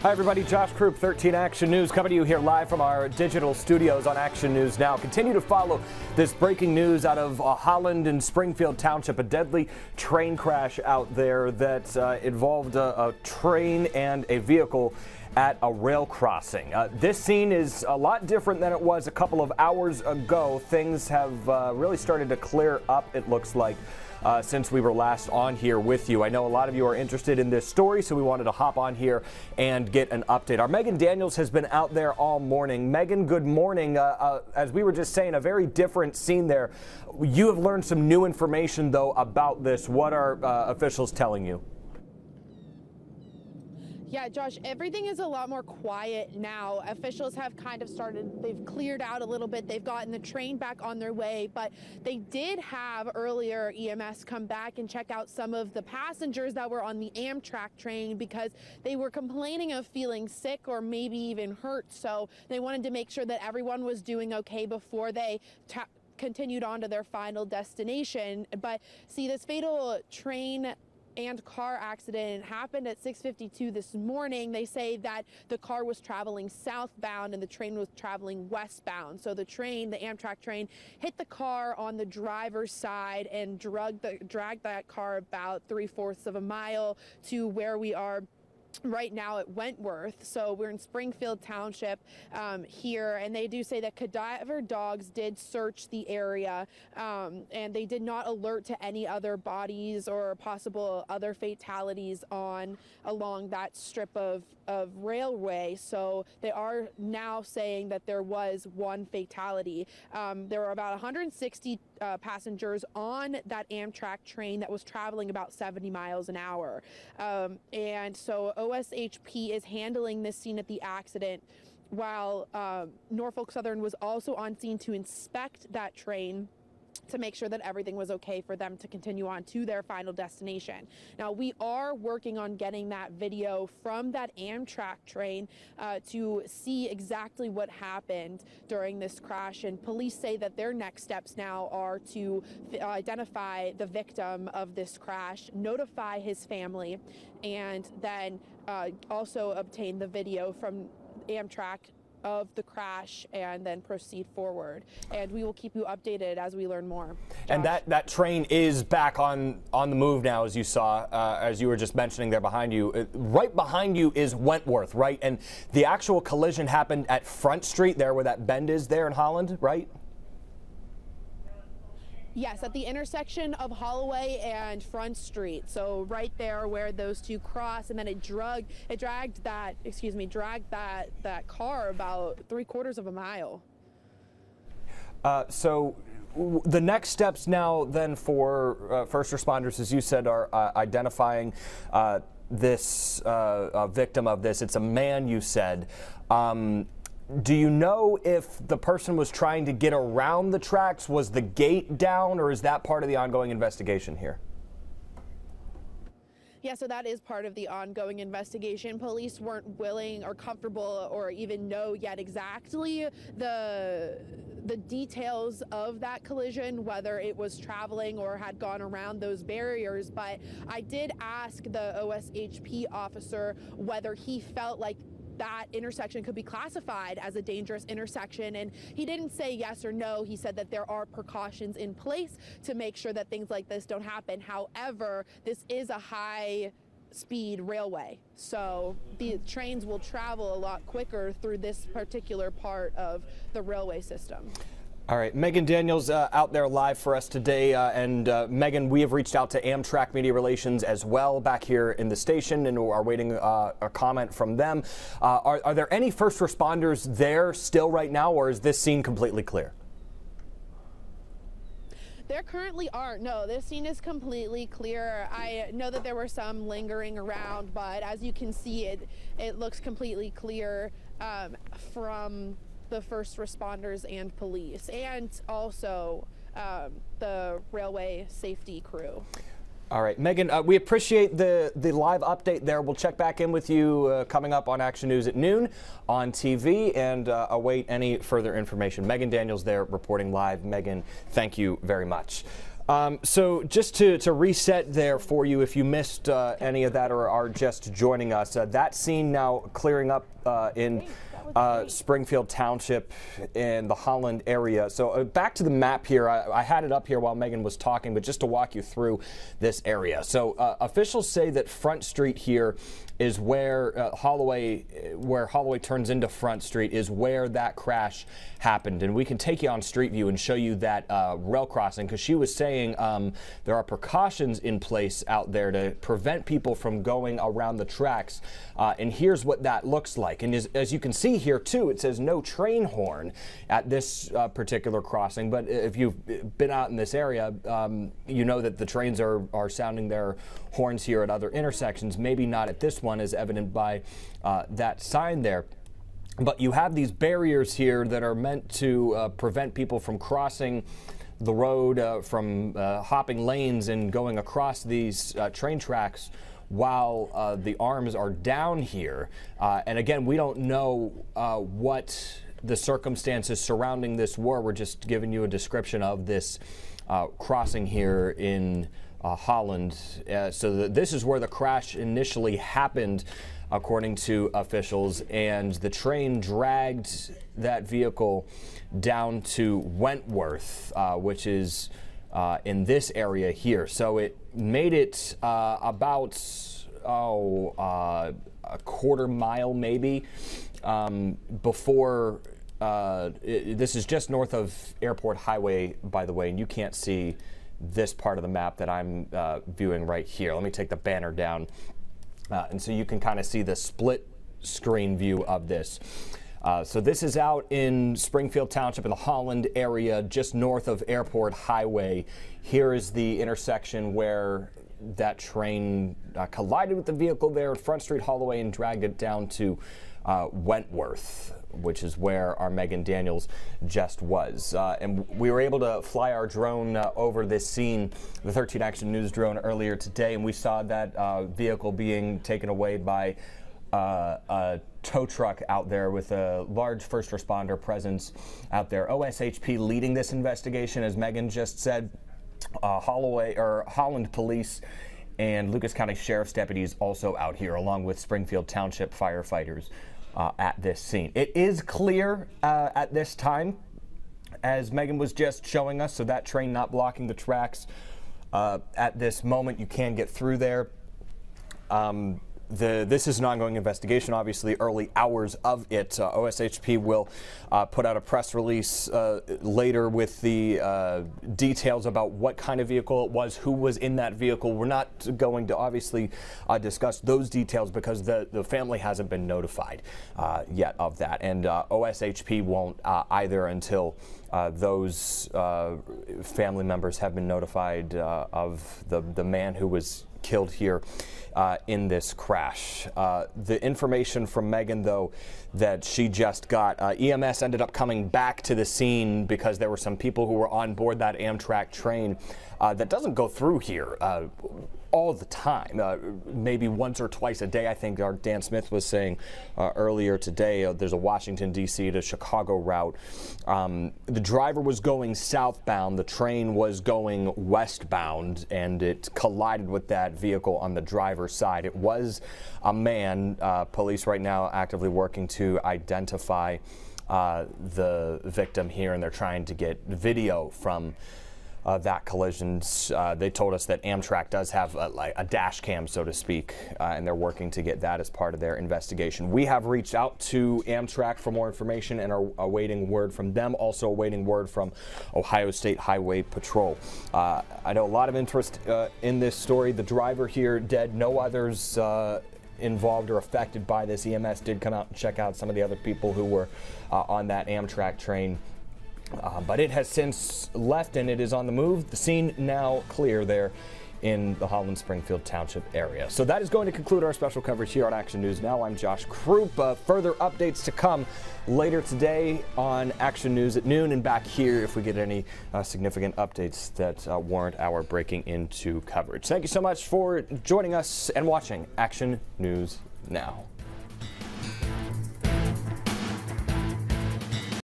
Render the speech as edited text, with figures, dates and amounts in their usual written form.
Hi everybody, Josh Krupp, 13 Action News, coming to you here live from our digital studios on Action News Now. Continue to follow this breaking news out of Holland and Springfield Township, a deadly train crash out there that involved a train and a vehicle at a rail crossing. This scene is a lot different than it was a couple of hours ago. Things have really started to clear up, it looks like, since we were last on here with you. I know a lot of you are interested in this story, so we wanted to hop on here and get an update. Our Megan Daniels has been out there all morning. Megan, good morning. As we were just saying, a very different scene there. You have learned some new information, though, about this. What are officials telling you? Yeah, Josh, everything is a lot more quiet now. Officials have kind of they've cleared out a little bit. They've gotten the train back on their way, but they did have earlier EMS come back and check out some of the passengers that were on the Amtrak train because they were complaining of feeling sick or maybe even hurt. So they wanted to make sure that everyone was doing okay before they continued on to their final destination. But see, this fatal train and car accident happened at 6:52 this morning. They say that the car was traveling southbound and the train was traveling westbound. So the Amtrak train hit the car on the driver's side and dragged that car about 3/4 of a mile to where we are right now at Wentworth. So we're in Springfield Township here, and they do say that cadaver dogs did search the area, and they did not alert to any other bodies or possible other fatalities along that strip of railway. So they are now saying that there was one fatality. There were about 160 passengers on that Amtrak train that was traveling about 70 miles an hour. And so OSHP is handling this scene at the accident, while Norfolk Southern was also on scene to inspect that train to make sure that everything was okay for them to continue on to their final destination. Now, we are working on getting that video from that Amtrak train to see exactly what happened during this crash. And police say that their next steps now are to identify the victim of this crash, notify his family, and then also obtain the video from Amtrak of the crash and then proceed forward. And we will keep you updated as we learn more. Josh? And that train is back on the move now, as you saw, as you were just mentioning there behind you. Right behind you is Wentworth, right? And the actual collision happened at Front Street there where that bend is there in Holland, right? Yes, at the intersection of Holloway and Front Street. So right there where those two cross, and then it dragged that car about 3/4 of a mile. So the next steps now then for first responders, as you said, are identifying this victim of this. It's a man, you said. Do you know if the person was trying to get around the tracks? Was the gate down, or is that part of the ongoing investigation here? Yeah, so that is part of the ongoing investigation. Police weren't willing or comfortable or even know yet exactly the details of that collision, whether it was traveling or had gone around those barriers. But I did ask the OSHP officer whether he felt like that intersection could be classified as a dangerous intersection, and he didn't say yes or no. He said that there are precautions in place to make sure that things like this don't happen. However, this is a high-speed railway, so the trains will travel a lot quicker through this particular part of the railway system. All right, Megan Daniels out there live for us today. And Megan, we have reached out to Amtrak Media Relations as well back here in the station and are waiting a comment from them. Are there any first responders there still right now, or is this scene completely clear? There currently aren't. No, this scene is completely clear. I know that there were some lingering around, but as you can see, it looks completely clear from the first responders and police, and also the railway safety crew. All right, Megan, we appreciate the live update there. We'll check back in with you coming up on Action News at noon on TV and await any further information. Megan Daniels there reporting live. Megan, thank you very much. So just to reset there for you, if you missed any of that or are just joining us, that scene now clearing up in Springfield Township in the Holland area. So back to the map here. I had it up here while Megan was talking, but just to walk you through this area. So officials say that Front Street here is where Holloway turns into Front Street is where that crash happened. And we can take you on Street View and show you that rail crossing, because she was saying there are precautions in place out there to prevent people from going around the tracks. And here's what that looks like. And as you can see here too, it says no train horn at this particular crossing. But if you've been out in this area, you know that the trains are sounding their horns here at other intersections, maybe not at this one, as evident by that sign there. But you have these barriers here that are meant to prevent people from crossing the road, from hopping lanes and going across these train tracks while the arms are down here. And again, we don't know what the circumstances surrounding this were. We're just giving you a description of this crossing here in Holland. So this is where the crash initially happened, according to officials, and the train dragged that vehicle down to Wentworth, which is in this area here. So it made it about a quarter mile maybe before this is just north of Airport Highway, by the way, and you can't see this part of the map that I'm viewing right here. Let me take the banner down. And so you can kind of see the split screen view of this. So this is out in Springfield Township in the Holland area, just north of Airport Highway. Here is the intersection where that train collided with the vehicle there at Front Street Holloway and dragged it down to Wentworth, which is where our Megan Daniels just was. And we were able to fly our drone over this scene, the 13 Action News drone, earlier today, and we saw that vehicle being taken away by a tow truck out there with a large first responder presence out there. OSHP leading this investigation, as Megan just said. Holland Police and Lucas County Sheriff's deputies also out here, along with Springfield Township firefighters at this scene. It is clear at this time, as Megan was just showing us, so that train not blocking the tracks. At this moment, you can get through there. This is an ongoing investigation, obviously, early hours of it. OSHP will put out a press release later with the details about what kind of vehicle it was, who was in that vehicle. We're not going to obviously discuss those details because the family hasn't been notified yet of that. And OSHP won't either until those family members have been notified of the man who was killed here in this crash. The information from Megan, though, that she just got, EMS ended up coming back to the scene because there were some people who were on board that Amtrak train that doesn't go through here all the time, maybe once or twice a day. I think our Dan Smith was saying earlier today, there's a Washington, D.C. to Chicago route. The driver was going southbound, the train was going westbound, and it collided with that vehicle on the driver's side. It was a man. Police right now actively working to identify the victim here, and they're trying to get video from that collision. They told us that Amtrak does have a dash cam, so to speak, and they're working to get that as part of their investigation. We have reached out to Amtrak for more information and are awaiting word from them, also awaiting word from Ohio State Highway Patrol. I know a lot of interest in this story. The driver here dead, no others involved or affected by this. EMS did come out and check out some of the other people who were on that Amtrak train. But it has since left and it is on the move. The scene now clear there in the Holland Springfield Township area. So that is going to conclude our special coverage here on Action News Now. I'm Josh Croup. Further updates to come later today on Action News at noon, and back here if we get any significant updates that warrant our breaking into coverage. Thank you so much for joining us and watching Action News Now.